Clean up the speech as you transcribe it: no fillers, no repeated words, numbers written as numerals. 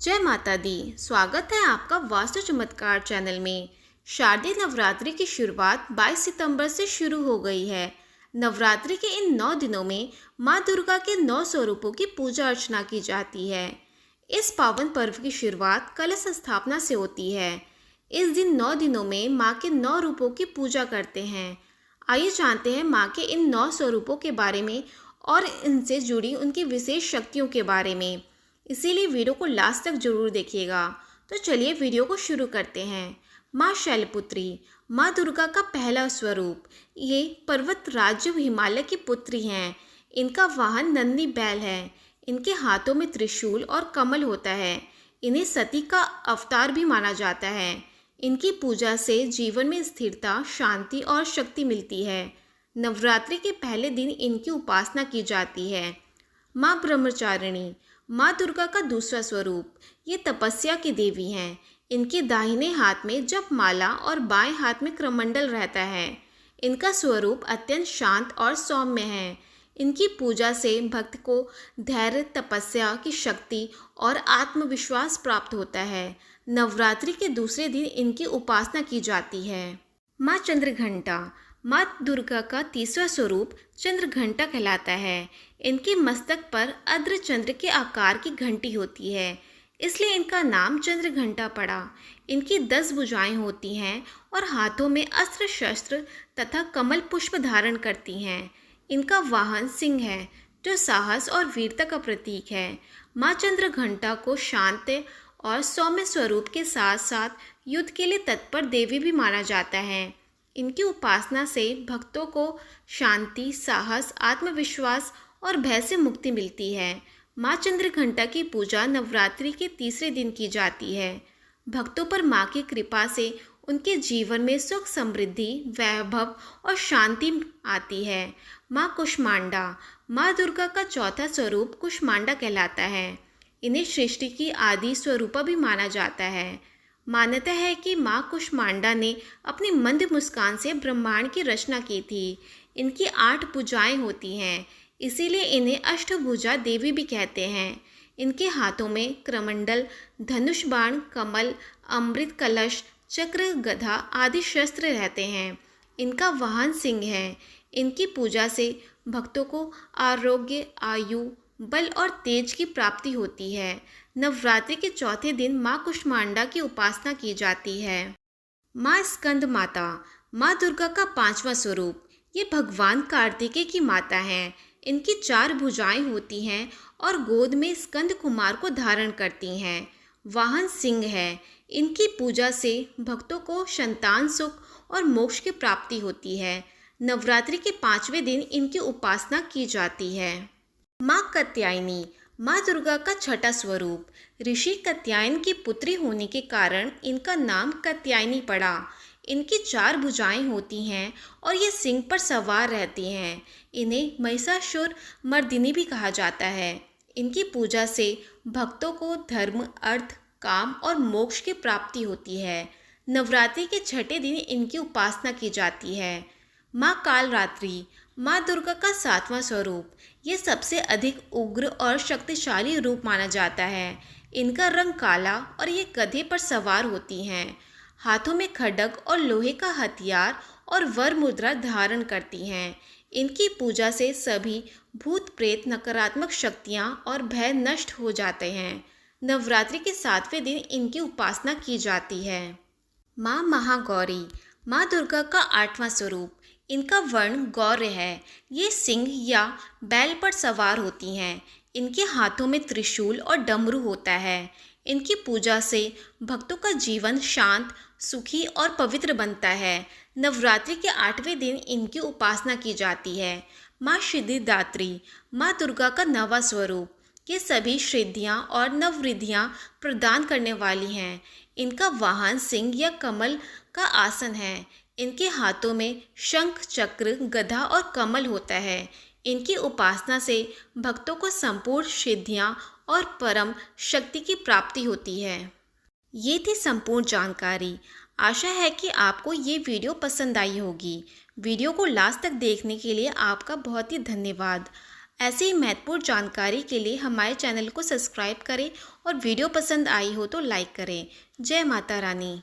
जय माता दी। स्वागत है आपका वास्तु चमत्कार चैनल में। शारदीय नवरात्रि की शुरुआत 22 सितंबर से शुरू हो गई है। नवरात्रि के इन 9 दिनों में माँ दुर्गा के 9 स्वरूपों की पूजा अर्चना की जाती है। इस पावन पर्व की शुरुआत कलश स्थापना से होती है। इस दिन 9 दिनों में माँ के 9 रूपों की पूजा करते हैं। आइए जानते हैं माँ के इन 9 स्वरूपों के बारे में और इनसे जुड़ी उनकी विशेष शक्तियों के बारे में। इसीलिए वीडियो को लास्ट तक जरूर देखिएगा। तो चलिए वीडियो को शुरू करते हैं। माँ शैलपुत्री, माँ दुर्गा का पहला स्वरूप। ये पर्वत राज्य हिमालय की पुत्री हैं। इनका वाहन नंदी बैल है। इनके हाथों में त्रिशूल और कमल होता है। इन्हें सती का अवतार भी माना जाता है। इनकी पूजा से जीवन में स्थिरता, शांति और शक्ति मिलती है। नवरात्रि के पहले दिन इनकी उपासना की जाती है। माँ ब्रह्मचारिणी, माँ दुर्गा का दूसरा स्वरूप। ये तपस्या की देवी हैं। इनके दाहिने हाथ में जप माला और बाएं हाथ में क्रमंडल रहता है। इनका स्वरूप अत्यंत शांत और सौम्य है। इनकी पूजा से भक्त को धैर्य, तपस्या की शक्ति और आत्मविश्वास प्राप्त होता है। नवरात्रि के दूसरे दिन इनकी उपासना की जाती है। माँ चंद्रघंटा, माँ दुर्गा का तीसरा स्वरूप चंद्रघंटा कहलाता है। इनके मस्तक पर अर्ध चंद्र के आकार की घंटी होती है, इसलिए इनका नाम चंद्रघंटा पड़ा। इनकी 10 भुजाएं होती हैं और हाथों में अस्त्र शस्त्र तथा कमल पुष्प धारण करती हैं। इनका वाहन सिंह है, जो साहस और वीरता का प्रतीक है। माँ चंद्रघंटा को शांत और सौम्य स्वरूप के साथ साथ युद्ध के लिए तत्पर देवी भी माना जाता है। इनकी उपासना से भक्तों को शांति, साहस, आत्मविश्वास और भय से मुक्ति मिलती है। माँ चंद्रघंटा की पूजा नवरात्रि के तीसरे दिन की जाती है। भक्तों पर माँ की कृपा से उनके जीवन में सुख, समृद्धि, वैभव और शांति आती है। माँ कुष्मांडा, माँ दुर्गा का चौथा स्वरूप कुष्मांडा कहलाता है। इन्हें सृष्टि की आदि स्वरूपा भी माना जाता है। मान्यता है कि माँ कुष्मांडा ने अपनी मंद मुस्कान से ब्रह्मांड की रचना की थी। इनकी 8 भुजाएं होती हैं, इसीलिए इन्हें अष्टभुजा देवी भी कहते हैं। इनके हाथों में क्रमंडल, धनुष बाण, कमल, अमृत कलश, चक्र, गदा आदि शस्त्र रहते हैं। इनका वाहन सिंह है। इनकी पूजा से भक्तों को आरोग्य, आयु, बल और तेज की प्राप्ति होती है। नवरात्रि के चौथे दिन माँ कुष्मांडा की उपासना की जाती है। माँ स्कंद माता, माँ दुर्गा का 5वां स्वरूप। ये भगवान कार्तिकेय की माता हैं। इनकी 4 भुजाएं होती हैं और गोद में स्कंद कुमार को धारण करती हैं। वाहन सिंह है। इनकी पूजा से भक्तों को संतान सुख और मोक्ष की प्राप्ति होती है। नवरात्रि के 5वें दिन इनकी उपासना की जाती है। माँ कात्यायनी, माँ दुर्गा का छठा स्वरूप। ऋषि कात्यायन की पुत्री होने के कारण इनका नाम कात्यायनी पड़ा। इनकी 4 भुजाएं होती हैं और ये सिंह पर सवार रहती हैं। इन्हें महिषासुर मर्दिनी भी कहा जाता है। इनकी पूजा से भक्तों को धर्म, अर्थ, काम और मोक्ष की प्राप्ति होती है। नवरात्रि के छठे दिन इनकी उपासना की जाती है। माँ कालरात्रि, माँ दुर्गा का 7वां स्वरूप। ये सबसे अधिक उग्र और शक्तिशाली रूप माना जाता है। इनका रंग काला और ये गधे पर सवार होती हैं। हाथों में खड्ग और लोहे का हथियार और वर मुद्रा धारण करती हैं। इनकी पूजा से सभी भूत प्रेत, नकारात्मक शक्तियाँ और भय नष्ट हो जाते हैं। नवरात्रि के 7वें दिन इनकी उपासना की जाती है। माँ महागौरी, माँ दुर्गा का 8वां स्वरूप। इनका वर्ण गौर है। ये सिंह या बैल पर सवार होती हैं। इनके हाथों में त्रिशूल और डमरू होता है। इनकी पूजा से भक्तों का जीवन शांत, सुखी और पवित्र बनता है। नवरात्रि के 8वें दिन इनकी उपासना की जाती है। माँ सिद्धिदात्री, माँ दुर्गा का 9वां स्वरूप। ये सभी सिद्धियाँ और नवरिद्धियाँ प्रदान करने वाली हैं। इनका वाहन सिंह या कमल का आसन है। इनके हाथों में शंख, चक्र, गदा और कमल होता है। इनकी उपासना से भक्तों को संपूर्ण सिद्धियाँ और परम शक्ति की प्राप्ति होती है। ये थी संपूर्ण जानकारी। आशा है कि आपको ये वीडियो पसंद आई होगी। वीडियो को लास्ट तक देखने के लिए आपका बहुत ही धन्यवाद। ऐसी ही महत्वपूर्ण जानकारी के लिए हमारे चैनल को सब्सक्राइब करें और वीडियो पसंद आई हो तो लाइक करें। जय माता रानी।